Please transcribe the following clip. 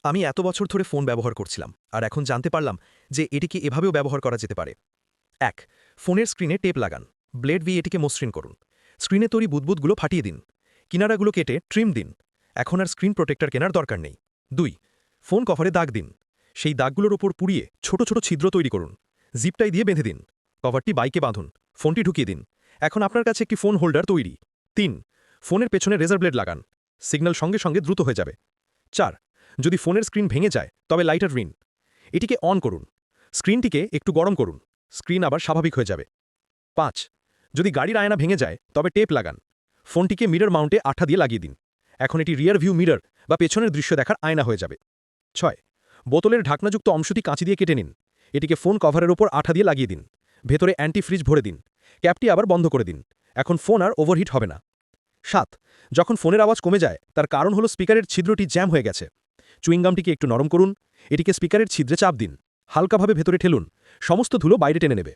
আমি এত বছর ধরে ফোন ব্যবহার করছিলাম আর এখন জানতে পারলাম যে এটিকে এভাবেও ব্যবহার করা যেতে পারে। ১. ফোনের স্ক্রিনে টেপ লাগান। ব্লেড দিয়ে এটিকে মসৃণ করুন। স্ক্রিনে তৈরি বুদবুদগুলো ফাটিয়ে দিন। কিনারাগুলো কেটে ট্রিম দিন। এখন আর স্ক্রিন প্রোটেক্টর কেনার দরকার নেই। ২. ফোন কভারে দাগ দিন। সেই দাগগুলোর ওপর পুড়িয়ে ছোট ছোট ছিদ্র তৈরি করুন। জিপটাই দিয়ে বেঁধে দিন। কভারটি বাইকে বাঁধুন। ফোনটি ঢুকিয়ে দিন। এখন আপনার কাছে একটি ফোন হোল্ডার তৈরি। ৩. ফোনের পেছনে রেজার ব্লেড লাগান। সিগন্যাল সঙ্গে সঙ্গে দ্রুত হয়ে যাবে। ৪. যদি ফোনের স্ক্রিন ভেঙে যায় তবে লাইটার রিন। এটিকে অন করুন। স্ক্রিনটিকে একটু গরম করুন। স্ক্রিন আবার স্বাভাবিক হয়ে যাবে। ৫. যদি গাড়ির আয়না ভেঙে যায় তবে টেপ লাগান। ফোনটিকে মিরর মাউন্টে আঠা দিয়ে লাগিয়ে দিন। এখন এটি রিয়ার ভিউ মিরর বা পেছনের দৃশ্য দেখার আয়না হয়ে যাবে। ৬. বোতলের ঢাকনাযুক্ত অংশটি কাঁচি দিয়ে কেটে নিন। এটিকে ফোন কভারের ওপর আঠা দিয়ে লাগিয়ে দিন। ভেতরে অ্যান্টি ফ্রিজ ভরে দিন। ক্যাপটি আবার বন্ধ করে দিন। এখন ফোন আর ওভারহিট হবে না। ৭. যখন ফোনের আওয়াজ কমে যায় তার কারণ হলো স্পিকারের ছিদ্রটি জ্যাম হয়ে গেছে। চুইংগামটিকে একটু নরম করুন। এটিকে স্পিকারের ছিদ্রে চাপ দিন। হালকাভাবে ভেতরে ঠেলুন। সমস্ত ধুলো বাইরে টেনে নেবে।